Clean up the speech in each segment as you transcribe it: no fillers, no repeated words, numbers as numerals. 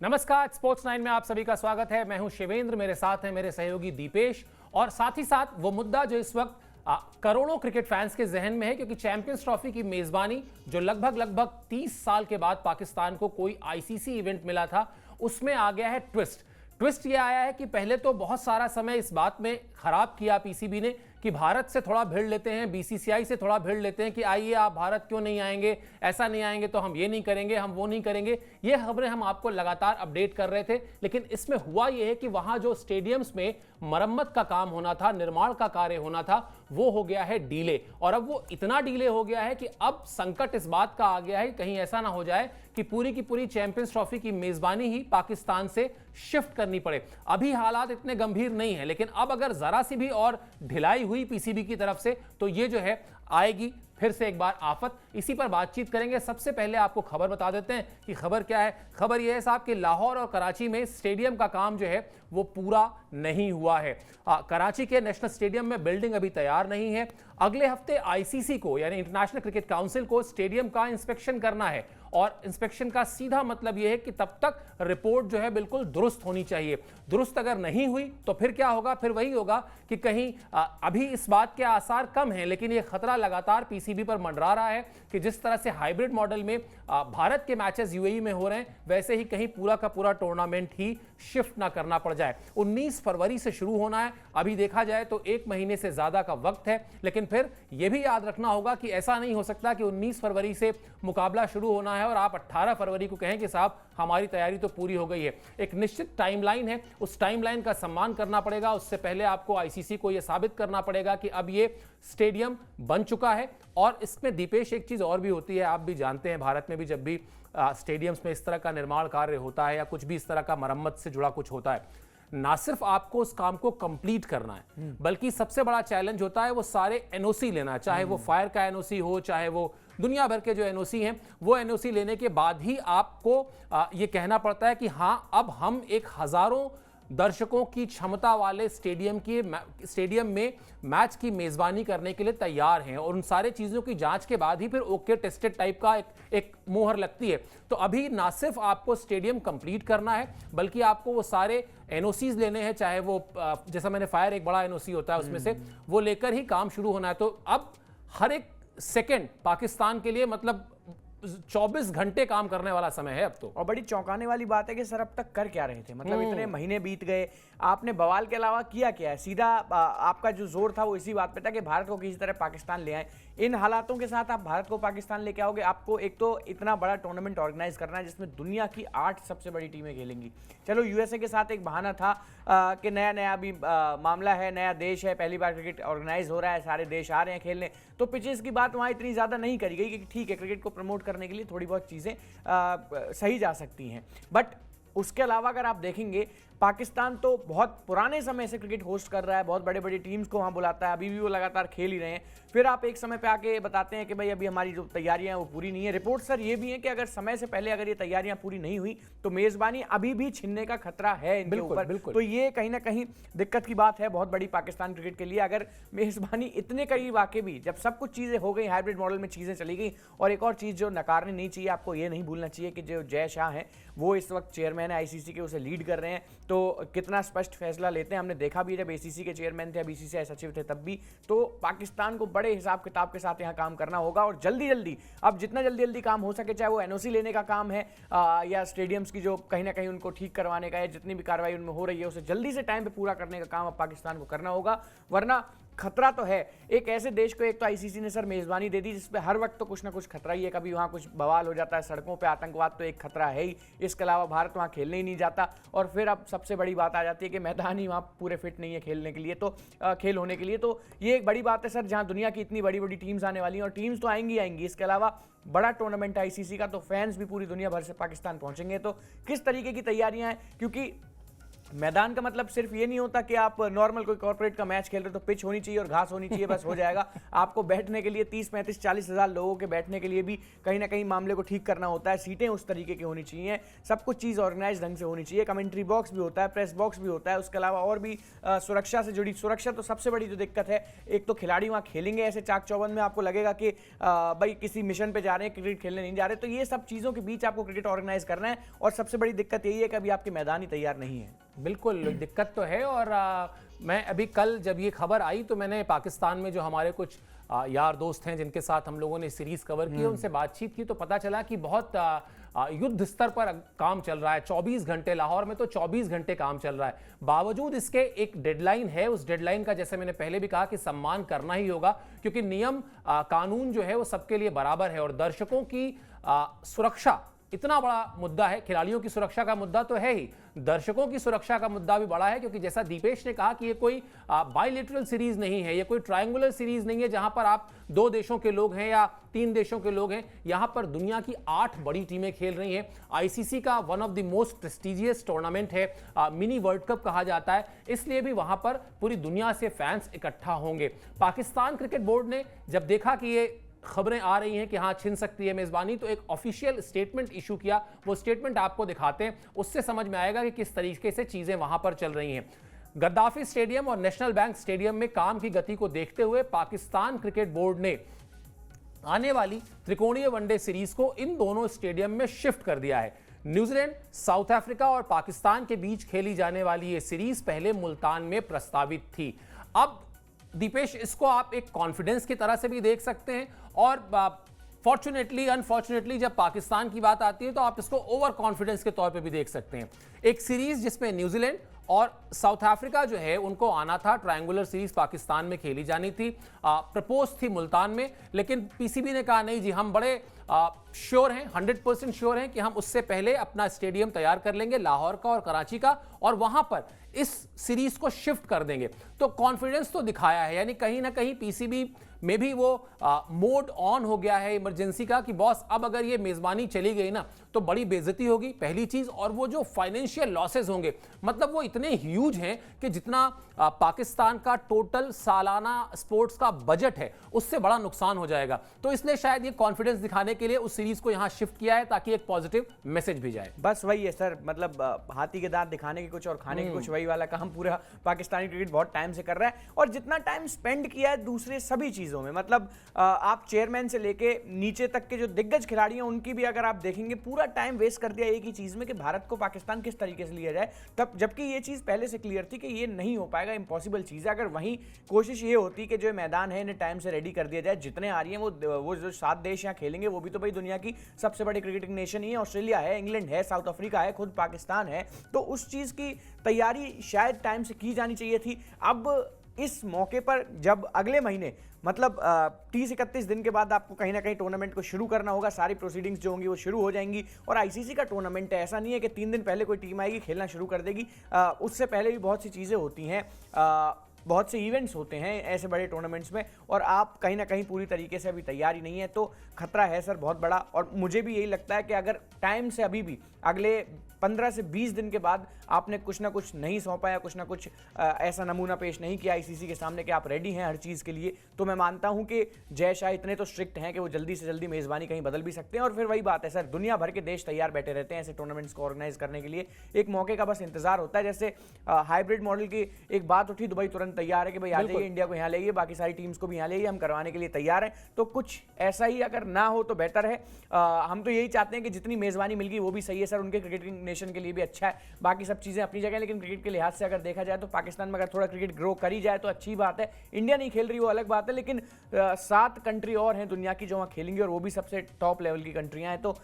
नमस्कार, स्पोर्ट्स 9 में आप सभी का स्वागत है। मैं हूं शिवेंद्र, मेरे साथ हैं मेरे सहयोगी दीपेश और साथ ही साथ वो मुद्दा जो इस वक्त करोड़ों क्रिकेट फैंस के जहन में है, क्योंकि चैंपियंस ट्रॉफी की मेजबानी जो लगभग 30 साल के बाद पाकिस्तान को कोई आईसीसी इवेंट मिला था, उसमें आ गया है ट्विस्ट ये आया है कि पहले तो बहुत सारा समय इस बात में खराब किया पीसीबी ने कि भारत से थोड़ा भिड़ लेते हैं, बीसीसीआई से थोड़ा भिड़ लेते हैं कि आइए आप भारत क्यों नहीं आएंगे, ऐसा नहीं आएंगे तो हम ये नहीं करेंगे, हम वो नहीं करेंगे। ये खबरें हम आपको लगातार अपडेट कर रहे थे, लेकिन इसमें हुआ ये है कि वहां जो स्टेडियम्स में मरम्मत का काम होना था, निर्माण का कार्य होना था, वो हो गया है डीले। और अब वो इतना डीले हो गया है कि अब संकट इस बात का आ गया है कहीं ऐसा ना हो जाए कि पूरी की पूरी चैंपियंस ट्रॉफी की मेजबानी ही पाकिस्तान से शिफ्ट करनी पड़े। अभी हालात इतने गंभीर नहीं है, लेकिन अब अगर जरा सी भी और ढिलाई हुई पीसीबी की तरफ से तो ये जो है आएगी फिर से एक बार आफत। इसी पर बातचीत करेंगे। सबसे पहले आपको खबर बता देते हैं कि खबर क्या है। खबर यह है साहब कि लाहौर और कराची में स्टेडियम का काम जो है वो पूरा नहीं हुआ है। कराची के नेशनल स्टेडियम में बिल्डिंग अभी तैयार नहीं है। अगले हफ्ते आईसीसी को यानी इंटरनेशनल क्रिकेट काउंसिल को स्टेडियम का इंस्पेक्शन करना है और इंस्पेक्शन का सीधा मतलब यह है कि तब तक रिपोर्ट जो है बिल्कुल दुरुस्त होनी चाहिए। दुरुस्त अगर नहीं हुई तो फिर क्या होगा? फिर वही होगा कि कहीं अभी इस बात के आसार कम हैं, लेकिन यह खतरा लगातार पीसीबी पर मंडरा रहा है कि जिस तरह से हाइब्रिड मॉडल में भारत के मैचेस यूएई में हो रहे हैं, वैसे ही कहीं पूरा का पूरा टूर्नामेंट ही शिफ्ट ना करना पड़ जाए। 19 फरवरी से शुरू होना है। अभी देखा जाए तो 1 महीने से ज्यादा का वक्त है, लेकिन फिर यह भी याद रखना होगा कि ऐसा नहीं हो सकता कि 19 फरवरी से मुकाबला शुरू होना है और आप 18 फरवरी को कहें कि साहब हमारी तैयारी तो पूरी हो गई है। एक निश्चित टाइमलाइन है, उस टाइमलाइन का सम्मान करना पड़ेगा। उससे पहले आपको आईसीसी को यह साबित करना पड़ेगा कि अब ये स्टेडियम बन चुका है। और इसमें दीपेश एक चीज और भी होती है, आप भी जानते हैं, भारत में भी जब भी स्टेडियम्स में इस तरह का निर्माण कार्य होता है या कुछ भी इस तरह का मरम्मत से जुड़ा कुछ होता है, ना सिर्फ आपको उस काम को कंप्लीट करना है, बल्कि सबसे बड़ा चैलेंज होता है वो सारे एनओसी लेना, चाहे वो फायर का एनओसी हो, चाहे वो दुनिया भर के जो एनओसी हैं, वो एनओसी लेने के बाद ही आपको ये कहना पड़ता है कि हां अब हम एक हजारों दर्शकों की क्षमता वाले स्टेडियम में मैच की मेजबानी करने के लिए तैयार हैं। और उन सारे चीजों की जांच के बाद ही फिर ओके टेस्टेड टाइप का एक मोहर लगती है। तो अभी ना सिर्फ आपको स्टेडियम कंप्लीट करना है, बल्कि आपको वो सारे एनओसीज लेने हैं, चाहे वो जैसा मैंने फायर एक बड़ा एनओसी होता है उसमें से वो लेकर ही काम शुरू होना है। तो अब हर एक सेकेंड पाकिस्तान के लिए मतलब 24 घंटे काम करने वाला समय है अब तो। और बड़ी चौंकाने वाली बात है कि सर अब तक कर क्या रहे थे, मतलब इतने महीने बीत गए, आपने बवाल के अलावा किया क्या है? सीधा आपका जो जोर था वो इसी बात पे था कि भारत को किसी तरह पाकिस्तान ले आए। इन हालातों के साथ आप भारत को पाकिस्तान लेके आओगे? आपको एक तो इतना बड़ा टूर्नामेंट ऑर्गेनाइज करना है जिसमें दुनिया की 8 सबसे बड़ी टीमें खेलेंगी। चलो यूएसए के साथ एक बहाना था कि नया अभी मामला है, नया देश है, पहली बार क्रिकेट ऑर्गेनाइज हो रहा है, सारे देश आ रहे हैं खेलने, तो पिचेस की बात वहाँ इतनी ज़्यादा नहीं करी गई कि ठीक है क्रिकेट को प्रमोट करने के लिए थोड़ी बहुत चीज़ें सही जा सकती हैं। बट उसके अलावा अगर आप देखेंगे, पाकिस्तान तो बहुत पुराने समय से क्रिकेट होस्ट कर रहा है, बहुत बड़े बड़े टीम्स को वहाँ बुलाता है, अभी भी वो लगातार खेल ही रहे हैं। फिर आप एक समय पे आके बताते हैं कि भाई अभी हमारी जो तैयारियां हैं वो पूरी नहीं है। रिपोर्ट सर ये भी है कि अगर समय से पहले अगर ये तैयारियां पूरी नहीं हुई तो मेजबानी अभी भी छीनने का खतरा है इनके ऊपर। तो ये कहीं ना कहीं दिक्कत की बात है बहुत बड़ी पाकिस्तान क्रिकेट के लिए। अगर मेजबानी इतने करीब आके भी जब सब कुछ चीज़ें हो गई, हाइब्रिड मॉडल में चीज़ें चली गई, और एक और चीज़ जो नकारनी नहीं चाहिए, आपको ये नहीं भूलना चाहिए कि जो जय शाह हैं वो इस वक्त चेयरमैन है आईसीसी के, उसे लीड कर रहे हैं, तो कितना स्पष्ट फैसला लेते हैं हमने देखा भी जब एसीसी के चेयरमैन थे, बीसीसीआई सचिव थे तब भी। तो पाकिस्तान को बड़े हिसाब किताब के साथ यहाँ काम करना होगा और जल्दी अब जितना जल्दी काम हो सके, चाहे वो एनओसी लेने का काम है या स्टेडियम्स की जो कहीं ना कहीं उनको ठीक करवाने का है, जितनी भी कार्रवाई उनमें हो रही है उसे जल्दी से टाइम पे पूरा करने का काम अब पाकिस्तान को करना होगा। वरना खतरा तो है एक ऐसे देश को, एक तो आईसीसी ने सर मेजबानी दे दी जिसपे हर वक्त तो कुछ ना कुछ खतरा ही है, कभी वहाँ कुछ बवाल हो जाता है, सड़कों पे आतंकवाद तो एक खतरा है ही, इसके अलावा भारत वहाँ खेलने ही नहीं जाता। और फिर अब सबसे बड़ी बात आ जाती है कि मैदान ही वहाँ पूरे फिट नहीं है खेलने के लिए, तो खेल होने के लिए। तो ये एक बड़ी बात है सर, जहाँ दुनिया की इतनी बड़ी बड़ी टीम्स आने वाली हैं, और टीम्स तो आएंगी। इसके अलावा बड़ा टूर्नामेंट है आईसीसी का, तो फैंस भी पूरी दुनिया भर से पाकिस्तान पहुंचेंगे। तो किस तरीके की तैयारियां हैं, क्योंकि मैदान का मतलब सिर्फ ये नहीं होता कि आप नॉर्मल कोई कॉर्पोरेट का मैच खेल रहे हो तो पिच होनी चाहिए और घास होनी चाहिए बस हो जाएगा। आपको बैठने के लिए 30-35-40 हज़ार लोगों के बैठने के लिए भी कहीं ना कहीं मामले को ठीक करना होता है। सीटें उस तरीके की होनी चाहिए, सब कुछ चीज़ ऑर्गेनाइज ढंग से होनी चाहिए। कमेंट्री बॉक्स भी होता है, प्रेस बॉक्स भी होता है, उसके अलावा और भी सुरक्षा से जुड़ी, सुरक्षा तो सबसे बड़ी जो दिक्कत है। एक तो खिलाड़ी वहाँ खेलेंगे ऐसे चाक चौबंद में, आपको लगेगा कि भाई किसी मिशन पे जा रहे हैं, क्रिकेट खेलने नहीं जा रहे। तो ये सब चीज़ों के बीच आपको क्रिकेट ऑर्गेनाइज करना है और सबसे बड़ी दिक्कत यही है कि अभी आपके मैदान ही तैयार नहीं है। बिल्कुल दिक्कत तो है। और मैं अभी कल जब ये खबर आई तो मैंने पाकिस्तान में जो हमारे कुछ यार दोस्त हैं जिनके साथ हम लोगों ने सीरीज कवर की, उनसे बातचीत की तो पता चला कि बहुत युद्ध स्तर पर काम चल रहा है। 24 घंटे, लाहौर में तो 24 घंटे काम चल रहा है। बावजूद इसके एक डेडलाइन है, उस डेडलाइन का जैसे मैंने पहले भी कहा कि सम्मान करना ही होगा, क्योंकि नियम कानून जो है वो सबके लिए बराबर है। और दर्शकों की सुरक्षा इतना बड़ा मुद्दा है, खिलाड़ियों की सुरक्षा का मुद्दा तो है ही, दर्शकों की सुरक्षा का मुद्दा भी बड़ा है। क्योंकि जैसा दीपेश ने कहा कि ये कोई बायलैटरल सीरीज नहीं है, ये कोई ट्रायंगुलर सीरीज नहीं है जहां पर आप 2 देशों के लोग हैं या 3 देशों के लोग हैं। यहां पर दुनिया की 8 बड़ी टीमें खेल रही हैं। आईसीसी का one of the most prestigious tournament है, मिनी वर्ल्ड कप कहा जाता है, इसलिए भी वहां पर पूरी दुनिया से फैंस इकट्ठा होंगे। पाकिस्तान क्रिकेट बोर्ड ने जब देखा कि ये खबरें आ रही हैं कि हाँ छिन सकती है मेजबानी, तो एक ऑफिशियल स्टेटमेंट इशू किया। वो स्टेटमेंट आपको दिखाते हैं, उससे समझ में आएगा कि किस तरीके से चीजें वहां पर चल रही हैं। गद्दाफी स्टेडियम और नेशनल बैंक स्टेडियम में काम की गति को देखते हुए पाकिस्तान क्रिकेट बोर्ड ने आने वाली त्रिकोणीय वनडे सीरीज को इन दोनों स्टेडियम में शिफ्ट कर दिया है। न्यूजीलैंड, साउथ अफ्रीका और पाकिस्तान के बीच खेली जाने वाली ये सीरीज पहले मुल्तान में प्रस्तावित थी। अब दीपेश, इसको आप एक कॉन्फिडेंस की तरह से भी देख सकते हैं, और फॉर्चुनेटली अनफॉर्चुनेटली जब पाकिस्तान की बात आती है तो आप इसको ओवर कॉन्फिडेंस के तौर पे भी देख सकते हैं। एक सीरीज जिसमें न्यूजीलैंड और साउथ अफ्रीका जो है उनको आना था, ट्रायंगुलर सीरीज पाकिस्तान में खेली जानी थी, प्रपोज थी मुल्तान में, लेकिन पीसीबी ने कहा नहीं जी, हम बड़े श्योर हैं, 100% श्योर हैं कि हम उससे पहले अपना स्टेडियम तैयार कर लेंगे, लाहौर का और कराची का, और वहां पर इस सीरीज को शिफ्ट कर देंगे। तो कॉन्फिडेंस तो दिखाया है, यानी कहीं ना कहीं पीसीबी में भी वो मोड ऑन हो गया है इमरजेंसी का कि बॉस अब अगर ये मेजबानी चली गई ना तो बड़ी बेइज्जती होगी, पहली चीज, और वो जो फाइनेंशियल लॉसेस होंगे, मतलब वो इतने ह्यूज हैं कि जितना पाकिस्तान का टोटल सालाना स्पोर्ट्स का बजट है उससे बड़ा नुकसान हो जाएगा। तो इसलिए शायद ये कॉन्फिडेंस दिखाने के लिए उस सीरीज को यहां शिफ्ट किया है ताकि एक पॉजिटिव मैसेज भी जाए। बस वही है सर, मतलब हाथी के दांत दिखाने की कुछ और खाने की कुछ, वही वाला काम पूरा पाकिस्तानी क्रिकेट बहुत टाइम से कर रहा है। और जितना टाइम स्पेंड किया है दूसरे सभी चीजों में, मतलब आप चेयरमैन से लेके नीचे तक के जो दिग्गज खिलाड़ी हैं उनकी भी अगर आप देखेंगे, पूरा टाइम वेस्ट कर दिया एक ही चीज में कि भारत को पाकिस्तान किस तरीके से लिया जाए, तब जबकि ये चीज पहले से क्लियर थी कि ये नहीं हो पाएगा, इंपॉसिबल चीज है। अगर वहीं कोशिश ये होती कि जो मैदान है इन्हें टाइम से रेडी कर दिया जाए, जितने आ रही हैं वो जो 7 देश यहाँ खेलेंगे वो भी तो भाई दुनिया की सबसे बड़ी क्रिकेटिंग नेशन ही है, ऑस्ट्रेलिया है, इंग्लैंड है, साउथ अफ्रीका है, खुद पाकिस्तान है, तो उस चीज की तैयारी शायद टाइम से की जानी चाहिए थी। अब इस मौके पर जब अगले महीने, मतलब 30-31 दिन के बाद आपको कहीं ना कहीं टूर्नामेंट को शुरू करना होगा, सारी प्रोसीडिंग्स जो होंगी वो शुरू हो जाएंगी। और आईसीसी का टूर्नामेंट है, ऐसा नहीं है कि 3 दिन पहले कोई टीम आएगी खेलना शुरू कर देगी, उससे पहले भी बहुत सी चीज़ें होती हैं, बहुत से इवेंट्स होते हैं ऐसे बड़े टूर्नामेंट्स में, और आप कहीं ना कहीं पूरी तरीके से अभी तैयारी नहीं है, तो खतरा है सर बहुत बड़ा। और मुझे भी यही लगता है कि अगर टाइम से अभी भी अगले 15 से 20 दिन के बाद आपने कुछ ना कुछ नहीं सौंपा या कुछ ना कुछ ऐसा नमूना पेश नहीं किया आईसीसी के सामने कि आप रेडी हैं हर चीज़ के लिए, तो मैं मानता हूं कि जय शाह इतने तो स्ट्रिक्ट हैं कि वो जल्दी से जल्दी मेज़बानी कहीं बदल भी सकते हैं। और फिर वही बात है सर, दुनिया भर के देश तैयार बैठे रहते हैं ऐसे टूर्नामेंट्स को ऑर्गेनाइज करने के लिए, एक मौके का बस इंतजार होता है। जैसे हाइब्रिड मॉडल की एक बात उठी, दुबई तुरंत तैयार है कि भाई आ जाइए, इंडिया को यहाँ लाइए, बाकी सारी टीम्स को भी यहाँ लाइए, हम करवाने के लिए तैयार हैं। तो कुछ ऐसा ही अगर ना हो तो बेहतर है। हम तो यही चाहते हैं कि जितनी मेज़बानी मिल गई वो भी सही है सर, उनके क्रिकेटिंग नेशन के लिए भी अच्छा है, बाकी सब चीज़ें अपनी जगह। लेकिन क्रिकेट के लिहाज से अगर देखा जाए तो पाकिस्तान में अगर थोड़ा क्रिकेट ग्रो करी जाए तो अच्छी बात है। इंडिया नहीं खेल रही वो अलग बात है, लेकिन 7 कंट्री और हैं दुनिया की जो वहाँ खेलेंगी, और वो भी सबसे टॉप लेवल की कंट्रियाँ हैं। तो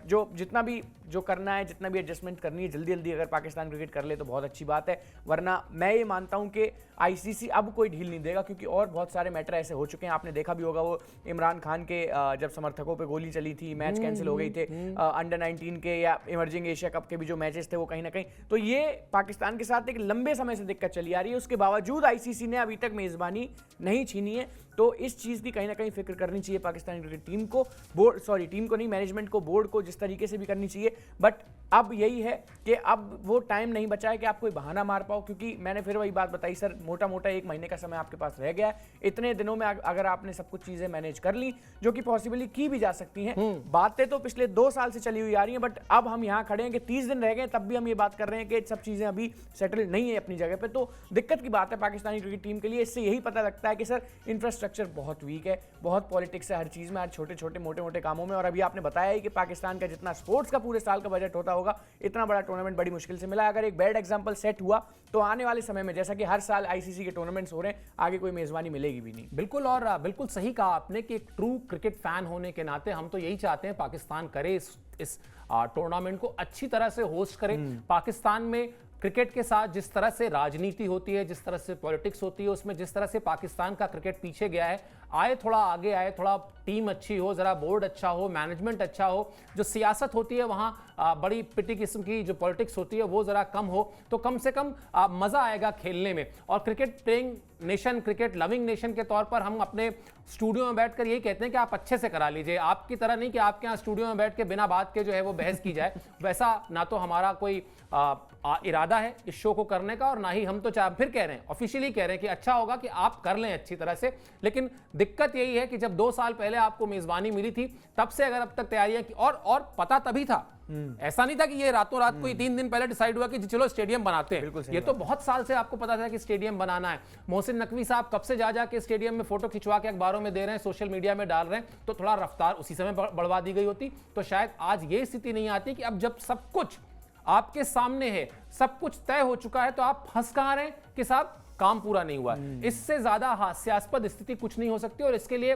जो जितना भी जो करना है, जितना भी एडजस्टमेंट करनी है, जल्दी जल्दी अगर पाकिस्तान क्रिकेट कर ले तो बहुत अच्छी बात है। वरना मैं ये मानता हूँ कि आईसीसी अब कोई ढील नहीं देगा, क्योंकि और बहुत सारे मैटर ऐसे हो चुके हैं। आपने देखा भी होगा वो इमरान खान के जब समर्थकों पे गोली चली थी, मैच कैंसिल हो गई थे, अंडर 19 के या इमर्जिंग एशिया कप के भी जो मैचेस थे वो कहीं ना कहीं, तो ये पाकिस्तान के साथ एक लंबे समय से दिक्कत चली आ रही है। उसके बावजूद आईसीसी ने अभी तक मेजबानी नहीं छीनी है, तो इस चीज़ की कहीं ना कहीं फिक्र करनी चाहिए पाकिस्तानी क्रिकेट टीम को, टीम को नहीं, मैनेजमेंट को, बोर्ड को, जिस तरीके से भी करनी चाहिए। बट अब यही है कि अब वो टाइम नहीं बचा है कि आप कोई बहाना मार पाओ, क्योंकि मैंने फिर वही बात बताई सर, मोटा मोटा 1 महीने का समय आपके पास रह गया है। इतने दिनों में अगर आपने सब कुछ चीजें मैनेज कर ली, जो कि पॉसिबली की भी जा सकती हैं, बातें तो पिछले 2 साल से चली हुई आ रही हैं, बट अब हम यहाँ खड़े हैं कि 30 दिन रह गए, तब भी हम ये बात कर रहे हैं कि सब चीजें अभी सेटल नहीं है अपनी जगह पे। तो दिक्कत की बात है पाकिस्तानी क्रिकेट टीम के लिए। इससे यही पता लगता है कि सर इंफ्रास्ट्रक्चर बहुत वीक है, बहुत पॉलिटिक्स है हर चीज में, हर छोटे छोटे मोटे मोटे कामों में। और अभी आपने बताया ही कि पाकिस्तान का जितना स्पोर्ट्स का पूरे साल का बजट होता होगा, इतना बड़ा टूर्नामेंट बड़ी मुश्किल से मिला। अगर एक बैड एग्जांपल सेट हुआ तो आने वाले समय में, जैसा कि हर साल आईसीसी के टूर्नामेंट्स हो रहे हैं, आगे कोई मेजबानी मिलेगी भी नहीं। बिल्कुल, और बिल्कुल सही कहा आपने कि एक ट्रू क्रिकेट फैन होने के नाते हम तो यही चाहते हैं पाकिस्तान करे इस टूर्नामेंट को अच्छी तरह से होस्ट करे। पाकिस्तान में क्रिकेट के साथ जिस तरह से राजनीति होती है, जिस तरह से पॉलिटिक्स होती है, उसमें जिस तरह से पाकिस्तान का क्रिकेट पीछे गया है, आए थोड़ा आगे आए, थोड़ा टीम अच्छी हो, जरा बोर्ड अच्छा हो, मैनेजमेंट अच्छा हो, जो सियासत होती है वहाँ बड़ी पिटी किस्म की जो पॉलिटिक्स होती है वो जरा कम हो, तो कम से कम मजा आएगा खेलने में। और cricket playing nation, cricket loving nation के तौर पर हम अपने स्टूडियो में बैठकर यही कहते हैं कि आप अच्छे से करा लीजिए। आपकी तरह नहीं कि आपके यहाँ स्टूडियो में बैठ के बिना बात के जो है वो बहस की जाए, वैसा ना तो हमारा कोई इरादा है इस शो को करने का, और ना ही हम तो फिर कह रहे हैं, ऑफिशियली कह रहे हैं कि अच्छा होगा कि आप कर लें अच्छी तरह से। लेकिन दिक्कत यही है कि जब 2 साल पहले आपको मेजबानी मिली थी, तब से अगर अब तक तैयारियां की, और पता तभी था, ऐसा नहीं था कि ये रातों रात कोई 3 दिन पहले डिसाइड हुआ कि चलो स्टेडियम बनाते हैं। ये तो बहुत साल से आपको पता था कि स्टेडियम बनाना है। मोहसिन नकवी साहब कब से जा के स्टेडियम में फोटो खिंचवा के अखबारों में दे रहे हैं, सोशल मीडिया में डाल रहे हैं, तो थोड़ा रफ्तार उसी समय बढ़वा दी गई होती तो शायद आज ये स्थिति नहीं आती कि अब जब सब कुछ आपके सामने है, सब कुछ तय हो चुका है, तो आप फंस कहां रहे हैं कि साहब काम पूरा नहीं हुआ। इससे ज्यादा हास्यास्पद स्थिति कुछ नहीं हो सकती, और इसके लिए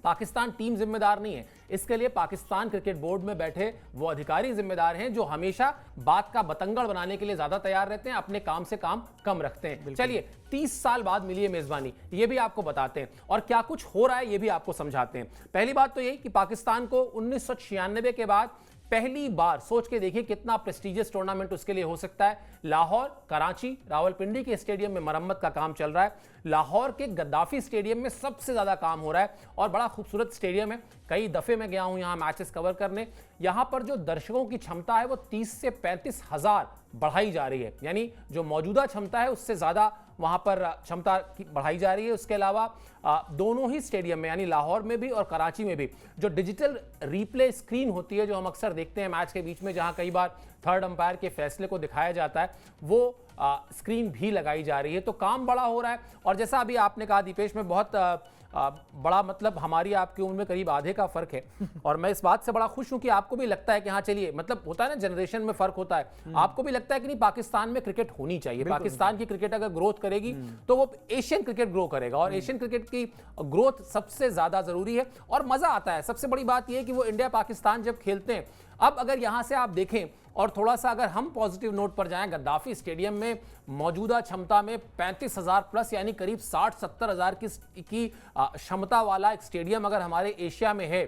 पाकिस्तान टीम जिम्मेदार नहीं है, इसके लिए पाकिस्तान क्रिकेट बोर्ड में बैठे वो अधिकारी जिम्मेदार हैं जो हमेशा बात का बतंगड़ बनाने के लिए ज्यादा तैयार रहते हैं, अपने काम से काम कम रखते हैं। चलिए 30 साल बाद मिली है मेजबानी, ये भी आपको बताते हैं, और क्या कुछ हो रहा है ये भी आपको समझाते हैं। पहली बात तो यही कि पाकिस्तान को 1996 के बाद पहली बार, सोच के देखिए कितना प्रेस्टिजियस टूर्नामेंट उसके लिए हो सकता है, लाहौर, कराची, रावलपिंडी के स्टेडियम में मरम्मत का काम चल रहा है, लाहौर के गद्दाफी स्टेडियम में सबसे ज्यादा काम हो रहा है, और बड़ा खूबसूरत स्टेडियम है। कई दफे मैं गया हूं यहां मैचेस कवर करने। यहां पर जो दर्शकों की क्षमता है वो 30 से 35 हजार बढ़ाई जा रही है, यानी जो मौजूदा क्षमता है उससे ज्यादा वहां पर क्षमता बढ़ाई जा रही है। उसके अलावा दोनों ही स्टेडियम में, यानी लाहौर में भी और कराची में भी, जो डिजिटल रिप्ले स्क्रीन होती है जो हम अक्सर देखते हैं मैच के बीच में, जहां कई बार थर्ड अंपायर के फैसले को दिखाया जाता है, वो स्क्रीन भी लगाई जा रही है। तो काम बड़ा हो रहा है, और जैसा अभी आपने कहा दीपेश में, बहुत बड़ा, मतलब हमारी आपकी उम्र में करीब आधे का फर्क है, और मैं इस बात से बड़ा खुश हूं कि आपको भी लगता है कि हाँ चलिए, मतलब होता है ना जनरेशन में फर्क होता है, आपको भी लगता है कि नहीं पाकिस्तान में क्रिकेट होनी चाहिए, पाकिस्तान की क्रिकेट अगर ग्रोथ करेगी तो वो एशियन क्रिकेट ग्रो करेगा, और एशियन क्रिकेट की ग्रोथ सबसे ज्यादा जरूरी है, और मजा आता है। सबसे बड़ी बात यह है कि वो इंडिया पाकिस्तान जब खेलते हैं, अब अगर यहां से आप देखें और थोड़ा सा अगर हम पॉजिटिव नोट पर जाएं, गद्दाफी स्टेडियम में मौजूदा क्षमता में 35,000 प्लस, यानी करीब 60-70 हजार की क्षमता वाला एक स्टेडियम अगर हमारे एशिया में है,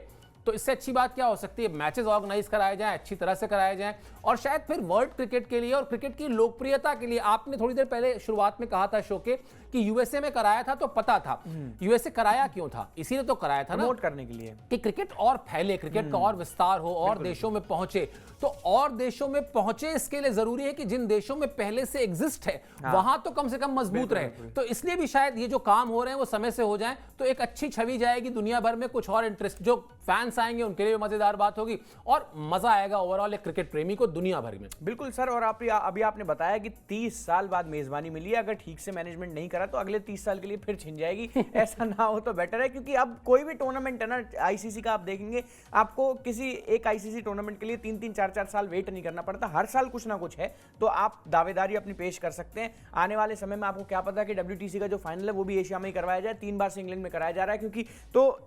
तो इससे अच्छी बात क्या हो सकती है। मैचेस ऑर्गेनाइज कराए जाएं, अच्छी तरह से कराए जाएं, और शायद फिर वर्ल्ड क्रिकेट के लिए और क्रिकेट की लोकप्रियता के लिए, आपने थोड़ी देर पहले शुरुआत में कहा था शो के कि यूएसए में कराया था तो पता था, यूएसए कराया क्यों था, इसीलिए तो कराया था ना, प्रमोट करने के लिए, कि क्रिकेट और फैले, क्रिकेट का और विस्तार हो, और देशों में पहुंचे। तो और देशों में पहुंचे, इसके लिए जरूरी है कि जिन देशों में पहले से एग्जिस्ट है वहां तो कम से कम मजबूत रहे। तो इसलिए भी शायद ये जो काम हो रहे हैं वो समय से हो जाए, तो एक अच्छी छवि जाएगी दुनिया भर में, कुछ और इंटरेस्ट, जो फैंस आएंगे उनके लिए मजेदार बात होगी, और मजा आएगा ओवरऑल एक क्रिकेट प्रेमी को दुनिया भर में। बिल्कुल सर, और अभी आपने बताया कि 30 साल बाद मेजबानी मिली है, अगर ठीक से मैनेजमेंट नहीं करा तो अगले 30 साल के लिए फिर छिन जाएगी। ऐसा ना हो तो बेटर है, क्योंकि अब कोई भी टूर्नामेंट है ना आईसीसी का, आप देखेंगे आपको किसी एक आईसीसी टूर्नामेंट के लिए 3-3, 4-4 साल वेट नहीं करना पड़ता, हर साल कुछ ना कुछ है, तो आप दावेदारी अपनी पेश कर सकते हैं। आने वाले समय में आपको क्या पता कि WTC का जो फाइनल है वो भी एशिया में ही करवाया जाए, 3 बार से इंग्लैंड में कराया जा रहा है, क्योंकि तो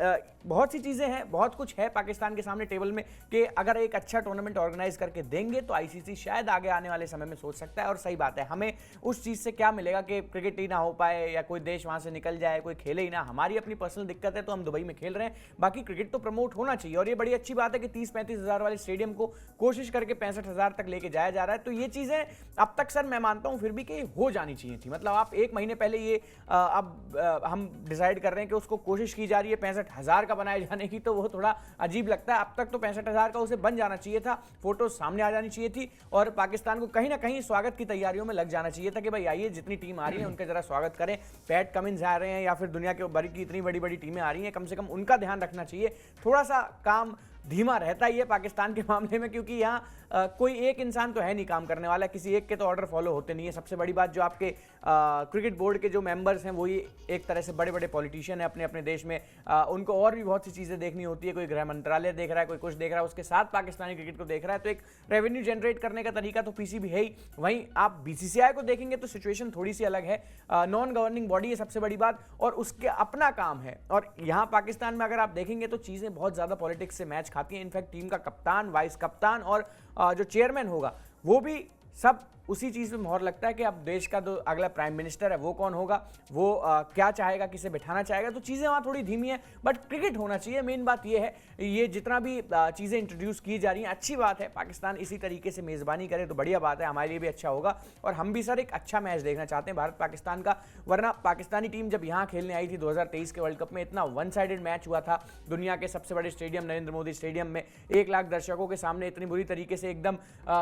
बहुत सी चीजें हैं, बहुत कुछ है पाकिस्तान के सामने टेबल में, कि अगर एक अच्छा टूर्नामेंट ऑर्गेनाइज करके देंगे तो आईसीसी शायद आगे आने वाले समय में सोच सकता है। और सही बात है, हमें उस चीज से क्या मिलेगा कि क्रिकेट ही ना हो पाए या कोई देश वहां से निकल जाए, कोई खेले ही ना, हमारी अपनी पर्सनल दिक्कत है तो हम दुबई में खेल रहे हैं, बाकी क्रिकेट तो प्रमोट होना चाहिए। और ये बड़ी अच्छी बात है कि 30-35 हजार वाले स्टेडियम को कोशिश करके 65 हजार तक लेके जाया जा रहा है। तो ये चीजें अब तक सर मैं मानता हूं फिर भी कि हो जानी चाहिए थी, मतलब आप 1 महीने पहले ये अब हम डिसाइड कर रहे हैं कि उसको कोशिश की जा रही है 65 हजार का बनाए जाने की, तो वो थोड़ा अजीब लगता है। अब तक तो 65,000 का उसे बन जाना चाहिए था, फोटो सामने आ जानी चाहिए थी और पाकिस्तान को कहीं ना कहीं स्वागत की तैयारियों में लग जाना चाहिए था कि भाई आइए, जितनी टीम आ रही है उनका जरा स्वागत करें। पैट कमिंस आ रहे हैं या फिर दुनिया के बड़ी की इतनी बड़ी बड़ी टीमें आ रही हैं, कम से कम उनका ध्यान रखना चाहिए। थोड़ा सा काम धीमा रहता ही है पाकिस्तान के मामले में, क्योंकि यहाँ कोई एक इंसान तो है नहीं काम करने वाला, किसी एक के तो ऑर्डर फॉलो होते नहीं है। सबसे बड़ी बात, जो आपके क्रिकेट बोर्ड के जो मेंबर्स हैं वही एक तरह से बड़े बड़े पॉलिटिशियन हैं अपने अपने देश में। उनको और भी बहुत सी चीज़ें देखनी होती है। कोई गृह मंत्रालय देख रहा है, कोई कुछ देख रहा है, उसके साथ पाकिस्तानी क्रिकेट को देख रहा है। तो एक रेवेन्यू जनरेट करने का तरीका तो पीसीबी है ही। वहीं आप बीसीसीआई को देखेंगे तो सिचुएशन थोड़ी सी अलग है। नॉन गवर्निंग बॉडी है सबसे बड़ी बात, और उसके अपना काम है। और यहाँ पाकिस्तान में अगर आप देखेंगे तो चीज़ें बहुत ज़्यादा पॉलिटिक्स से मैच खाती हैं। इनफैक्ट टीम का कप्तान, वाइस कप्तान और जो चेयरमैन होगा वो भी सब उसी चीज़ में मोहर लगता है कि अब देश का जो अगला प्राइम मिनिस्टर है वो कौन होगा, वो क्या चाहेगा, किसे बिठाना चाहेगा। तो चीज़ें वहाँ थोड़ी धीमी है, बट क्रिकेट होना चाहिए। मेन बात ये है, ये जितना भी चीज़ें इंट्रोड्यूस की जा रही हैं अच्छी बात है। पाकिस्तान इसी तरीके से मेज़बानी करे तो बढ़िया बात है, हमारे लिए भी अच्छा होगा। और हम भी सर एक अच्छा मैच देखना चाहते हैं भारत पाकिस्तान का। वरना पाकिस्तानी टीम जब यहाँ खेलने आई थी 2023 के वर्ल्ड कप में, इतना वन साइडेड मैच हुआ था दुनिया के सबसे बड़े स्टेडियम नरेंद्र मोदी स्टेडियम में, 1 लाख दर्शकों के सामने इतनी बुरी तरीके से एकदम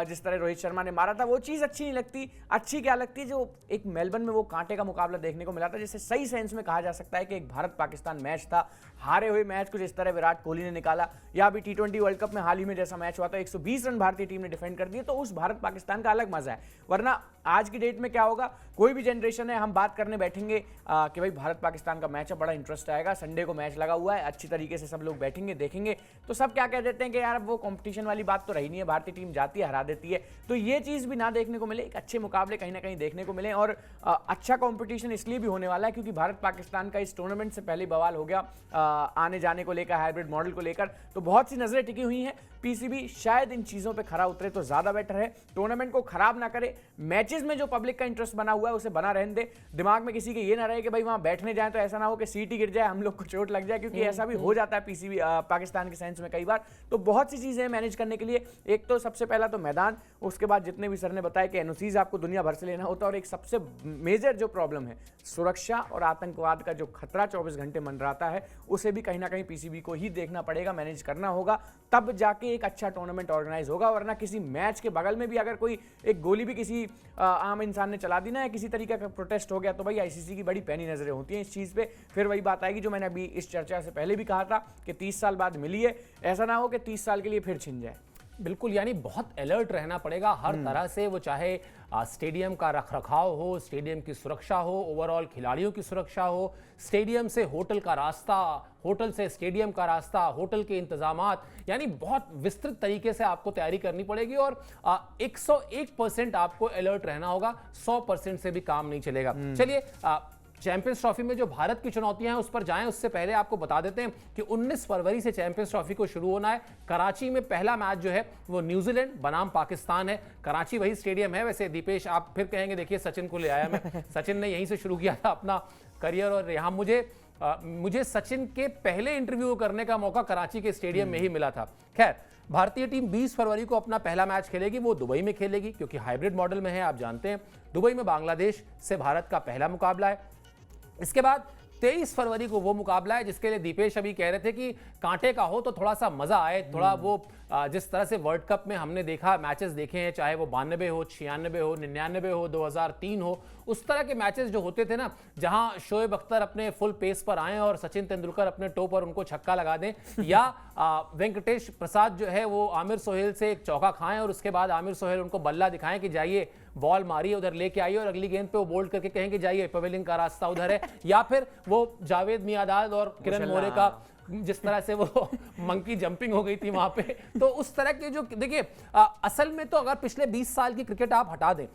जिस तरह रोहित शर्मा ने मारा था, वो चीज़ अच्छी नहीं लगती। अच्छी क्या लगती है, जो एक मेलबर्न में वो कांटे का मुकाबला देखने को मिला था, जिसे सही सेंस में कहा जा सकता है कि एक भारत पाकिस्तान मैच था। हारे हुए मैच को जिस तरह विराट कोहली ने निकाला, या अभी T20 वर्ल्ड कप में हाल ही में जैसा मैच हुआ था 120 रन भारतीय टीम ने डिफेंड कर दिए, तो उस भारत पाकिस्तान का अलग मजा है। वरना आज की डेट में क्या होगा, कोई भी जनरेशन है, हम बात करने बैठेंगे कि भाई भारत पाकिस्तान का मैच है, बड़ा इंटरेस्ट आएगा, संडे को मैच लगा हुआ है, अच्छी तरीके से सब लोग बैठेंगे देखेंगे, तो सब क्या कह देते हैं कि यार अब वो कंपटीशन वाली बात तो रही नहीं है, भारतीय टीम जाती है हरा देती है। तो ये चीज़ भी ना देखने को मिले, एक अच्छे मुकाबले कहीं ना कहीं देखने को मिले। और अच्छा कंपटीशन इसलिए भी होने वाला है क्योंकि भारत पाकिस्तान का इस टूर्नामेंट से पहले बवाल हो गया आने जाने को लेकर, हाइब्रिड मॉडल को लेकर, तो बहुत सी नजरें टिकी हुई हैं। पीसीबी शायद इन चीज़ों पे खरा उतरे तो ज़्यादा बेटर है, टूर्नामेंट को खराब ना करे, मैचेस में जो पब्लिक का इंटरेस्ट बना हुआ है उसे बना रहने दे। दिमाग में किसी के ये ना रहे कि भाई वहाँ बैठने जाए तो ऐसा ना हो कि सीट ही गिर जाए, हम लोग को चोट लग जाए, क्योंकि ऐसा भी हो जाता है पीसीबी पाकिस्तान के सेंस में कई बार। तो बहुत सी चीज़ें मैनेज करने के लिए, एक तो सबसे पहला तो मैदान, उसके बाद जितने भी सर ने बताया कि एनओसीज आपको दुनिया भर से लेना होता है, और एक सबसे मेजर जो प्रॉब्लम है सुरक्षा और आतंकवाद का जो खतरा 24 घंटे मंडराता है, उसे भी कहीं ना कहीं पीसीबी को ही देखना पड़ेगा, मैनेज करना होगा, तब जाके एक अच्छा टूर्नामेंट ऑर्गेनाइज होगा। वरना किसी मैच के बगल में भी अगर कोई एक गोली भी किसी आम इंसान ने चला दी ना, या किसी तरीके का प्रोटेस्ट हो गया, तो भाई आईसीसी की बड़ी पैनी नजरें होती हैं इस चीज़ पे। फिर वही बात आएगी जो मैंने अभी इस चर्चा से पहले भी कहा था कि 30 साल बाद मिली है, ऐसा ना हो कि 30 साल के लिए फिर छिन जाए। बिल्कुल, यानी बहुत अलर्ट रहना पड़ेगा हर तरह से, वो चाहे स्टेडियम का रखरखाव हो, स्टेडियम की सुरक्षा हो, ओवरऑल खिलाड़ियों की सुरक्षा हो, स्टेडियम से होटल का रास्ता, होटल से स्टेडियम का रास्ता, होटल के इंतजामात, यानी बहुत विस्तृत तरीके से आपको तैयारी करनी पड़ेगी। और 101% आपको अलर्ट रहना होगा, 100% से भी काम नहीं चलेगा। चलिए चैंपियंस ट्रॉफी में जो भारत की चुनौतियां हैं उस पर जाएं, उससे पहले आपको बता देते हैं कि 19 फरवरी से चैंपियंस ट्रॉफी को शुरू होना है। कराची में पहला मैच जो है वो न्यूजीलैंड बनाम पाकिस्तान है। कराची वही स्टेडियम है। वैसे दीपेश आप फिर कहेंगे देखिए सचिन को ले आया मैं, सचिन ने यहीं से शुरू किया था अपना करियर, और यहाँ मुझे सचिन के पहले इंटरव्यू करने का मौका कराची के स्टेडियम में ही मिला था। खैर, भारतीय टीम 20 फरवरी को अपना पहला मैच खेलेगी, वो दुबई में खेलेगी क्योंकि हाइब्रिड मॉडल में है, आप जानते हैं। दुबई में बांग्लादेश से भारत का पहला मुकाबला है। इसके बाद 23 फरवरी को वो मुकाबला है जिसके लिए दीपेश अभी कह रहे थे कि कांटे का हो तो थोड़ा सा मजा आए, थोड़ा वो जिस तरह से वर्ल्ड कप में हमने देखा, मैचेस देखे हैं, चाहे वो 92 हो, 96 हो, 99 हो, 2003 हो, उस तरह के मैचेस जो होते थे ना, जहां शोएब अख्तर अपने फुल पेस पर आए और सचिन तेंदुलकर अपने टो पर उनको छक्का लगा दें, या वेंकटेश प्रसाद जो है वो आमिर सोहेल से एक चौका खाएं और उसके बाद आमिर सोहेल उनको बल्ला दिखाएं कि जाइए बॉल मारिए, उधर लेके आइए, और अगली गेंद पे वो बोल्ड करके कहें कि जाइए पवेलियन का रास्ता उधर है। या फिर वो जावेद मियादाद और किरण मोरे का जिस तरह से वो मंकी जंपिंग हो गई थी वहां पे, तो उस तरह के जो देखिए असल में तो अगर पिछले 20 साल की क्रिकेट आप हटा दें,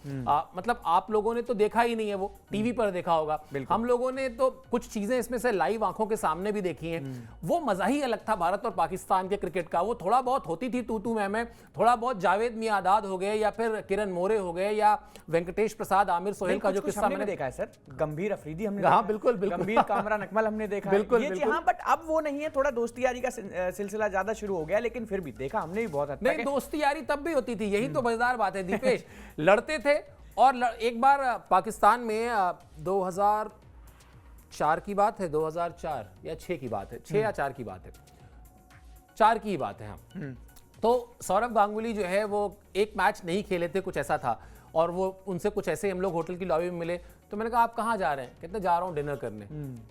मतलब आप लोगों ने तो देखा ही नहीं है, वो टीवी पर देखा होगा, हम लोगों ने तो कुछ चीजें इसमें से लाइव आंखों के सामने भी देखी हैं। वो मजा ही अलग था भारत और पाकिस्तान के क्रिकेट का। वो थोड़ा बहुत होती थी तू मैं, थोड़ा बहुत जावेद मियादाद हो गए या फिर किरण मोरे हो गए या वेंकटेश प्रसाद आमिर सोहेल का जो किस्सा मैंने देखा है सर, गंभीर अफरीदी हमने, हाँ बिल्कुल बिल्कुल, गंभीर कामरान अकमल हमने देखा, बिल्कुल, हाँ, बट अब वो नहीं है, थोड़ा दोस्ती यारी का सिलसिला ज्यादा शुरू हो गया, लेकिन फिर भी देखा हमने भी बहुत हद तक। नहीं, दोस्ती यारी तब भी होती थी, यही तो मजेदार बात है दीपेश। लड़ते थे, और एक बार पाकिस्तान में 2004 की बात है, 2004 या 6 की बात है, 6 या 4 की बात है, 2004 की बात है हम। तो सौरव गांगुली जो है वो एक मैच नहीं खेले थे, कुछ ऐसा था, और वो उनसे कुछ ऐसे हम लोग होटल की लॉबी में मिले, तो मैंने कहा आप कहाँ जा रहे हैं? कहते जा रहा हूँ डिनर करने।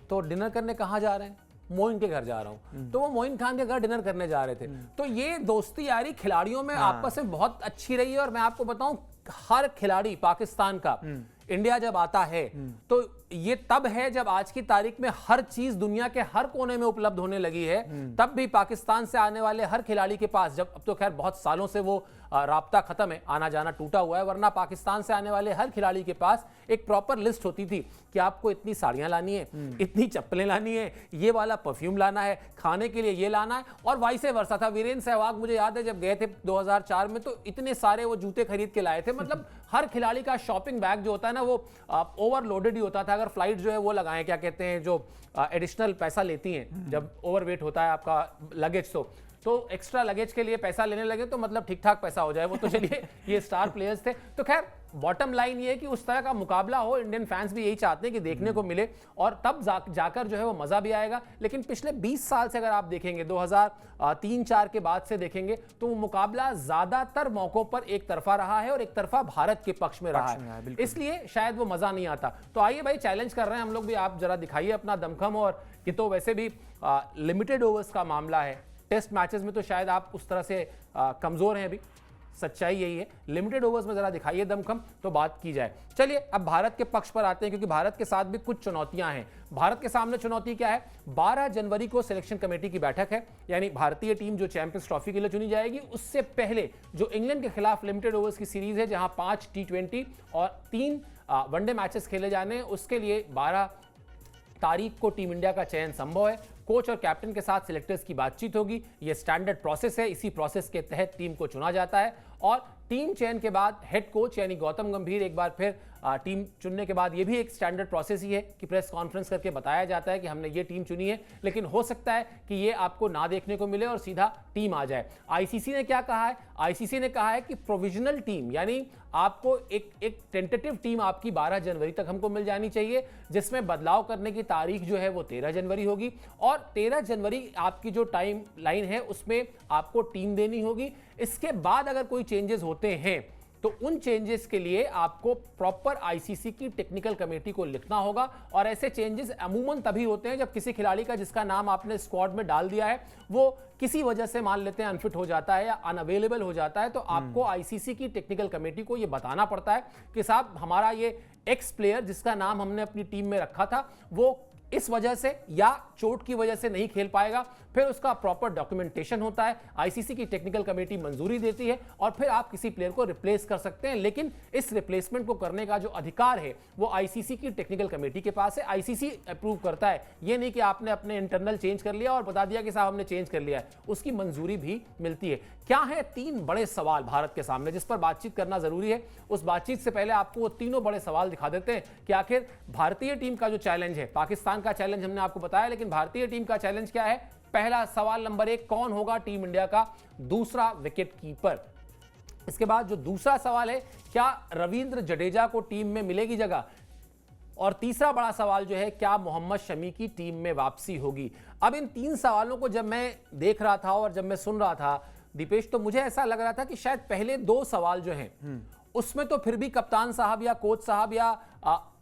तो डिनर करने कहाँ जा रहे हैं? मोइन के घर जा रहा हूँ। तो वो मोइन खान के घर डिनर करने जा रहे थे। तो ये दोस्ती यारी खिलाड़ियों में आपस में बहुत अच्छी रही है। और मैं आपको बताऊं, हर खिलाड़ी पाकिस्तान का इंडिया जब आता है तो ये तब है जब आज की तारीख में हर चीज दुनिया के हर कोने में उपलब्ध होने लगी है। तब भी पाकिस्तान से आने वाले हर खिलाड़ी के पास, जब अब तो खैर बहुत सालों से वो राब्ता खत्म है, आना जाना टूटा हुआ है, वरना पाकिस्तान से आने वाले हर खिलाड़ी के पास एक प्रॉपर लिस्ट होती थी कि आपको इतनी साड़ियां लानी है, इतनी चप्पलें लानी है, ये वाला परफ्यूम लाना है, खाने के लिए ये लाना है, और वाइसे वर्षा था। वीरेंद्र सहवाग मुझे याद है जब गए थे 2004 में, तो इतने सारे वो जूते खरीद के लाए थे। मतलब हर खिलाड़ी का शॉपिंग बैग जो होता है ना, वो ओवरलोडेड ही होता था। अगर फ्लाइट जो है वो लगाएं, क्या कहते हैं, जो एडिशनल पैसा लेती हैं जब ओवरवेट होता है आपका लगेज, तो एक्स्ट्रा लगेज के लिए पैसा लेने लगे तो मतलब ठीक ठाक पैसा हो जाए वो। तो चलिए, ये स्टार प्लेयर्स थे। तो खैर बॉटम लाइन ये है कि उस तरह का मुकाबला हो, इंडियन फैंस भी यही चाहते हैं कि देखने को मिले, और तब जाकर जो है वो मजा भी आएगा। लेकिन पिछले 20 साल से अगर आप देखेंगे, 2003-4 के बाद से देखेंगे, तो वो मुकाबला ज्यादातर मौकों पर एक तरफा रहा है और एक तरफा भारत के पक्ष में रहा है, इसलिए शायद वो मजा नहीं आता। तो आइए भाई, चैलेंज कर रहे हैं हम लोग भी, आप जरा दिखाइए अपना दमखम। और ये तो वैसे भी लिमिटेड ओवर्स का मामला है, टेस्ट मैचेस में तो शायद आप उस तरह से कमजोर हैं अभी, सच्चाई यही है। लिमिटेड ओवर्स में जरा दिखाइए दमखम, तो बात की जाए। चलिए अब भारत के पक्ष पर आते हैं, क्योंकि भारत के साथ भी कुछ चुनौतियां हैं। भारत के सामने चुनौती क्या है? 12 जनवरी को सिलेक्शन कमेटी की बैठक है, यानी भारतीय टीम जो चैंपियंस ट्रॉफी के लिए चुनी जाएगी, उससे पहले जो इंग्लैंड के खिलाफ लिमिटेड ओवर्स की सीरीज है, जहां 5 T20 और 3 वनडे मैचेस खेले जाने हैं, उसके लिए 12 तारीख को टीम इंडिया का चयन संभव है। कोच और कैप्टन के साथ सिलेक्टर्स की बातचीत होगी। यह स्टैंडर्ड प्रोसेस है, इसी प्रोसेस के तहत टीम को चुना जाता है। और टीम चयन के बाद हेड कोच यानी गौतम गंभीर एक बार फिर टीम चुनने के बाद, यह भी एक स्टैंडर्ड प्रोसेस ही है कि प्रेस कॉन्फ्रेंस करके बताया जाता है कि हमने ये टीम चुनी है। लेकिन हो सकता है कि ये आपको ना देखने को मिले और सीधा टीम आ जाए। आईसीसी ने क्या कहा है? आईसीसी ने कहा है कि प्रोविजनल टीम, यानी आपको एक टेंटेटिव टीम आपकी 12 जनवरी तक हमको मिल जानी चाहिए, जिसमें बदलाव करने की तारीख जो है वो 13 जनवरी होगी। और 13 जनवरी आपकी जो टाइम लाइन है उसमें आपको टीम देनी होगी। इसके बाद अगर कोई चेंजेस होते हैं तो उन चेंजेस के लिए आपको प्रॉपर आईसीसी की टेक्निकल कमेटी को लिखना होगा। और ऐसे चेंजेस अमूमन तभी होते हैं जब किसी खिलाड़ी का, जिसका नाम आपने स्क्वाड में डाल दिया है, वो किसी वजह से मान लेते हैं अनफिट हो जाता है या अनअवेलेबल हो जाता है, तो आपको आईसीसी की टेक्निकल कमेटी को ये बताना पड़ता है कि साहब हमारा ये एक्स प्लेयर जिसका नाम हमने अपनी टीम में रखा था, वो इस वजह से या चोट की वजह से नहीं खेल पाएगा। फिर उसका प्रॉपर डॉक्यूमेंटेशन होता है, आईसीसी की टेक्निकल कमेटी मंजूरी देती है, और फिर आप किसी प्लेयर को रिप्लेस कर सकते हैं। लेकिन इस रिप्लेसमेंट को करने का जो अधिकार है वो आईसीसी की टेक्निकल कमेटी के पास है। आईसीसी अप्रूव करता है, ये नहीं कि आपने अपने इंटरनल चेंज कर लिया और बता दिया कि साहब हमने चेंज कर लिया है, उसकी मंजूरी भी मिलती है। क्या है 3 बड़े सवाल भारत के सामने जिस पर बातचीत करना जरूरी है। उस बातचीत से पहले आपको वो तीनों बड़े सवाल दिखा देते हैं कि आखिर भारतीय टीम का जो चैलेंज है, पाकिस्तान का चैलेंज हमने आपको बताया, लेकिन भारतीय टीम का चैलेंज क्या है। पहला सवाल नंबर 1, कौन होगा टीम इंडिया का दूसरा विकेट कीपर। इसके बाद जो दूसरा सवाल है, क्या रविंद्र जडेजा को टीम में मिलेगी जगह। और तीसरा बड़ा सवाल जो है, क्या मोहम्मद शमी की टीम में वापसी होगी। अब इन 3 सवालों को जब मैं देख रहा था और जब मैं सुन रहा था दीपेश, तो मुझे ऐसा लग रहा था कि शायद पहले 2 सवाल जो हैं उसमें तो फिर भी कप्तान साहब या कोच साहब या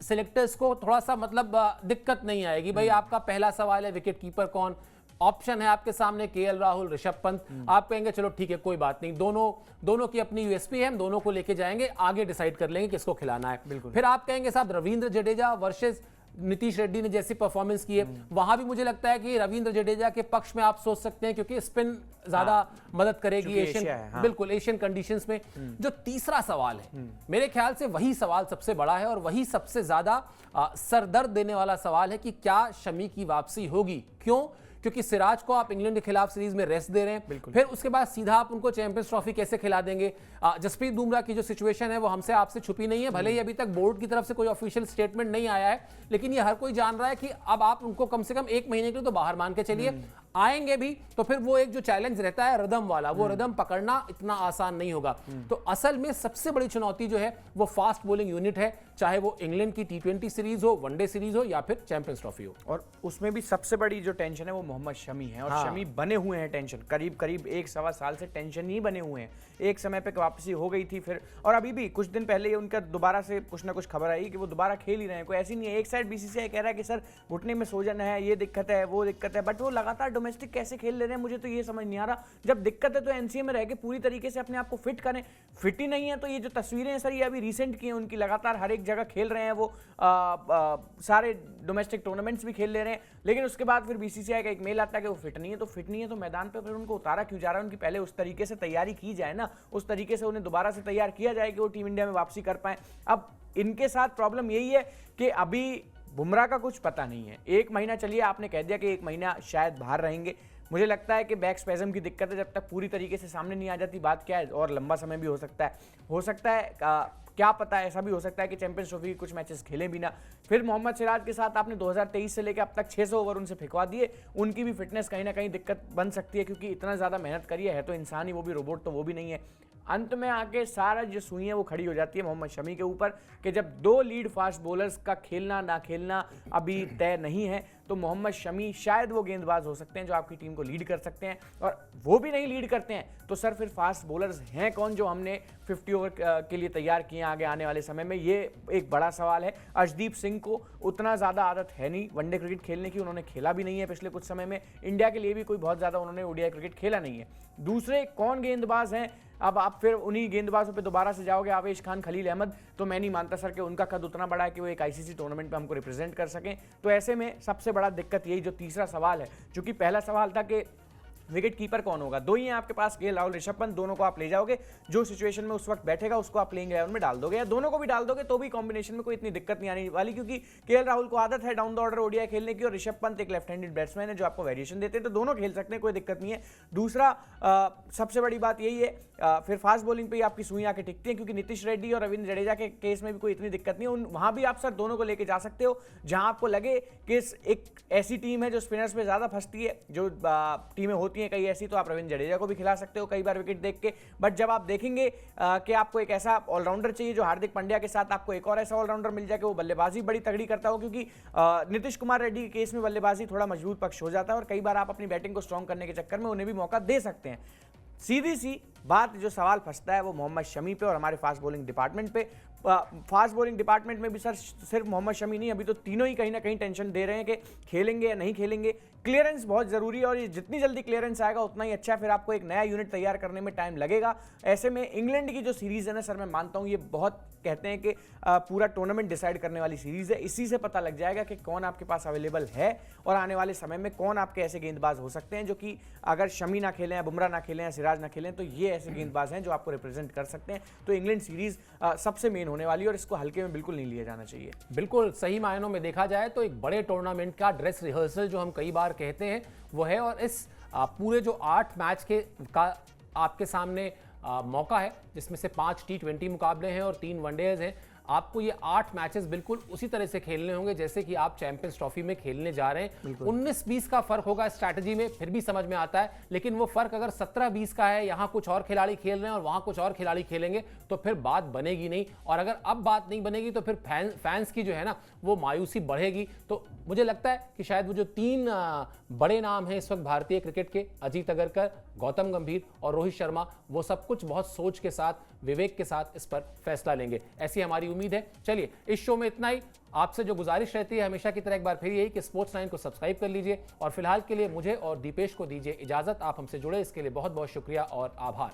सिलेक्टर्स को थोड़ा सा मतलब दिक्कत नहीं आएगी। भाई आपका पहला सवाल है विकेट कीपर कौन, ऑप्शन है आपके सामने केएल राहुल, ऋषभ पंत। आप कहेंगे चलो ठीक है कोई बात नहीं, दोनों की अपनी यूएसपी है, हम दोनों को लेके जाएंगे, आगे डिसाइड कर लेंगे किसको खिलाना है। फिर आप कहेंगे साहब रविंद्र जडेजा वर्सेस नीतीश रेड्डी ने जैसी परफॉर्मेंस की है, वहां भी मुझे लगता है कि रविंद्र जडेजा के पक्ष में आप सोच सकते हैं, क्योंकि स्पिन ज्यादा मदद करेगी एशियन, बिल्कुल एशियन कंडीशंस में। जो तीसरा सवाल है, मेरे ख्याल से वही सवाल सबसे बड़ा है और वही सबसे ज्यादा सरदर्द देने वाला सवाल है कि क्या शमी की वापसी होगी। क्यों? क्योंकि सिराज को आप इंग्लैंड के खिलाफ सीरीज में रेस्ट दे रहे हैं, फिर उसके बाद सीधा आप उनको चैंपियंस ट्रॉफी कैसे खिला देंगे। जसप्रीत बुमराह की जो सिचुएशन है वो हमसे आपसे छुपी नहीं है, भले ही अभी तक बोर्ड की तरफ से कोई ऑफिशियल स्टेटमेंट नहीं आया है, लेकिन ये हर कोई जान रहा है कि अब आप उनको कम से कम 1 महीने के लिए तो बाहर मान के चलिए। आएंगे भी तो फिर वो एक जो चैलेंज रहता है रिदम वाला, वो रिदम पकड़ना इतना आसान नहीं होगा। तो असल में सबसे बड़ी चुनौती जो है वो फास्ट बॉलिंग यूनिट है, चाहे वो इंग्लैंड की T20 सीरीज हो, वनडे सीरीज हो या फिर चैंपियंस ट्रॉफी हो। और उसमें भी सबसे बड़ी जो टेंशन है वो मोहम्मद शमी है, और शमी बने हुए हैं टेंशन, करीब करीब 1-1.25 साल से टेंशन ही बने हुए हैं। एक समय पे वापसी हो गई थी फिर, और अभी भी कुछ दिन पहले उनका दोबारा से कुछ ना कुछ खबर आई कि वो दोबारा खेल ही रहे हैं। कोई ऐसी नहीं है, एक साइड बीसीसीआई कह रहा है कि सर घुटने में सोजन है, ये दिक्कत है, वो दिक्कत है, बट वो लगातार डोमेस्टिक कैसे खेल ले रहे हैं मुझे तो ये समझ नहीं आ रहा। जब दिक्कत है तो एनसीए में रह के पूरी तरीके से अपने आप को फिट करें, फिट ही नहीं है तो ये जो तस्वीरें हैं सर ये अभी रिसेंट की हैं उनकी, लगातार हर एक जगह खेल रहे हैं वो, सारे डोमेस्टिक टूर्नामेंट्स भी खेल ले रहे हैं, लेकिन उसके बाद फिर बीसीसीआई का एक मेल आता है कि वो फिट नहीं है। तो फिट नहीं है तो मैदान पे फिर उनको उतारा क्यों जा रहा है? उनकी पहले उस तरीके से तैयारी की जाए ना, उस तरीके से उन्हें दोबारा से तैयार किया जाए कि वो टीम इंडिया में वापसी कर पाए। अब इनके साथ प्रॉब्लम यही है कि अभी बुमराह का कुछ पता नहीं है। 1 महीना चलिए आपने कह दिया कि 1 महीना शायद बाहर रहेंगे, मुझे लगता है कि बैक स्पेजम की दिक्कत है, जब तक पूरी तरीके से सामने नहीं आ जाती बात क्या है, और लंबा समय भी हो सकता है क्या पता है, ऐसा भी हो सकता है कि चैंपियंस ट्रॉफी के कुछ मैचेस खेलें भी ना। फिर मोहम्मद सिराज के साथ आपने 2023 से लेकर अब तक 600 ओवर उनसे फेंकवा दिए, उनकी भी फिटनेस कहीं ना कहीं दिक्कत बन सकती है, क्योंकि इतना ज़्यादा मेहनत करी है तो इंसान ही, वो भी रोबोट तो वो भी नहीं है। अंत में आके सारा जो सुई है वो खड़ी हो जाती है मोहम्मद शमी के ऊपर कि जब 2 लीड फास्ट बॉलर्स का खेलना ना खेलना अभी तय नहीं है तो मोहम्मद शमी शायद वो गेंदबाज हो सकते हैं जो आपकी टीम को लीड कर सकते हैं, और वो भी नहीं लीड करते हैं तो सर फिर फास्ट बॉलर्स हैं कौन जो हमने 50 ओवर के लिए तैयार किए आगे आने वाले समय में, ये एक बड़ा सवाल है। अर्शदीप सिंह को उतना ज़्यादा आदत है नहीं वनडे क्रिकेट खेलने की, उन्होंने खेला भी नहीं है पिछले कुछ समय में, इंडिया के लिए भी कोई बहुत ज़्यादा उन्होंने ओडीआई क्रिकेट खेला नहीं है। दूसरे कौन गेंदबाज हैं? अब आप फिर उन्हीं गेंदबाजों पे दोबारा से जाओगे, आवेश खान, खलील अहमद, तो मैं नहीं मानता सर कि उनका कद उतना बड़ा है कि वो एक आईसीसी टूर्नामेंट पे हमको रिप्रेजेंट कर सकें। तो ऐसे में सबसे बड़ा दिक्कत यही जो तीसरा सवाल है, चूंकि पहला सवाल था कि विकेट कीपर कौन होगा, 2 ही हैं आपके पास, केएल राहुल, ऋषभ पंत, दोनों को आप ले जाओगे, जो सिचुएशन में उस वक्त बैठेगा उसको आप प्लेइंग 11 में डाल दोगे, या दोनों को भी डाल दोगे तो भी कॉम्बिनेशन में कोई इतनी दिक्कत नहीं आने वाली, क्योंकि केएल राहुल को आदत है डाउन द ऑर्डर ओडीआई खेलने की, और ऋषभ पंत एक लेफ्ट हैंडेड बैट्समैन है जो आपको वेरिएशन देते हैं, तो दोनों खेल सकते हैं, कोई दिक्कत नहीं है। दूसरा सबसे बड़ी बात यही है, फिर फास्ट बॉलिंग पे आपकी सुई आके टिकती है, क्योंकि नीतीश रेड्डी और रविंद्र जडेजा के केस में भी कोई इतनी दिक्कत नहीं है, वहां भी आप सर दोनों को लेके जा सकते हो, जहां आपको लगे कि एक ऐसी टीम है जो स्पिनर्स पे ज्यादा फंसती है, जो टीमें होती हैं कई ऐसी, तो आप रविंद्र जडेजा को भी खिला सकते हो कई बार विकेट देख के। बट जब आप देखेंगे कि आपको एक ऐसा ऑलराउंडर चाहिए जो हार्दिक पांड्या के साथ आपको एक और ऐसा ऑलराउंडर मिल जाए कि वो बल्लेबाजी बड़ी तगड़ी करता हो, क्योंकि नीतीश कुमार रेड्डी के केस में बल्लेबाजी थोड़ा मजबूत पक्ष हो जाता है, और कई बार आप अपनी बैटिंग को स्ट्रांग करने के चक्कर में उन्हें भी मौका दे सकते हैं। सीधी सी बात, जो सवाल फंसता है वो मोहम्मद शमी पे और हमारे फास्ट बॉलिंग डिपार्टमेंट पे। फास्ट बॉलिंग डिपार्टमेंट में भी सर सिर्फ मोहम्मद शमी नहीं, अभी तो तीनों ही कहीं ना कहीं टेंशन दे रहे हैं कि खेलेंगे या नहीं खेलेंगे। क्लियरेंस बहुत जरूरी है, और ये जितनी जल्दी क्लियरेंस आएगा उतना ही अच्छा है, फिर आपको एक नया यूनिट तैयार करने में टाइम लगेगा। ऐसे में इंग्लैंड की जो सीरीज है ना सर, मैं मानता हूं ये बहुत कहते हैं कि पूरा टूर्नामेंट डिसाइड करने वाली सीरीज है, इसी से पता लग जाएगा कि कौन आपके पास अवेलेबल है, और आने वाले समय में कौन आपके ऐसे गेंदबाज हो सकते हैं जो कि अगर शमी ना खेलें या बुमराह ना खेलें या सिराज ना खेलें तो ये ऐसे गेंदबाज हैं जो आपको रिप्रेजेंट कर सकते हैं। तो इंग्लैंड सीरीज सबसे मेन होने वाली है, और इसको हल्के में बिल्कुल नहीं लिया जाना चाहिए। बिल्कुल सही मायनों में देखा जाए तो एक बड़े टूर्नामेंट का ड्रेस रिहर्सल जो हम कई बार कहते हैं वो है, और इस पूरे जो 8 मैच का आपके सामने मौका है, जिसमें से 5 T20 मुकाबले हैं और 3 वनडेज हैं। आपको ये 8 मैचेस बिल्कुल उसी तरह से खेलने होंगे जैसे कि आप चैंपियंस ट्रॉफी में खेलने जा रहे हैं। 19-20 का फर्क होगा स्ट्रैटेजी में, फिर भी समझ में आता है, लेकिन वो फर्क अगर 17-20 का है, यहाँ कुछ और खिलाड़ी खेल रहे हैं और वहाँ कुछ और खिलाड़ी खेलेंगे, तो फिर बात बनेगी नहीं। और अगर अब बात नहीं बनेगी तो फिर फैंस की जो है ना वो मायूसी बढ़ेगी। तो मुझे लगता है कि शायद वो जो 3 बड़े नाम हैं इस वक्त भारतीय क्रिकेट के, अजीत अगरकर, गौतम गंभीर और रोहित शर्मा, वो सब कुछ बहुत सोच के साथ, विवेक के साथ इस पर फैसला लेंगे, ऐसी हमारी उम्मीद है। चलिए, इस शो में इतना ही। आपसे जो गुजारिश रहती है हमेशा की तरह एक बार फिर यही कि स्पोर्ट्स 9 को सब्सक्राइब कर लीजिए, और फिलहाल के लिए मुझे और दीपेश को दीजिए इजाजत। आप हमसे जुड़े इसके लिए बहुत बहुत शुक्रिया और आभार।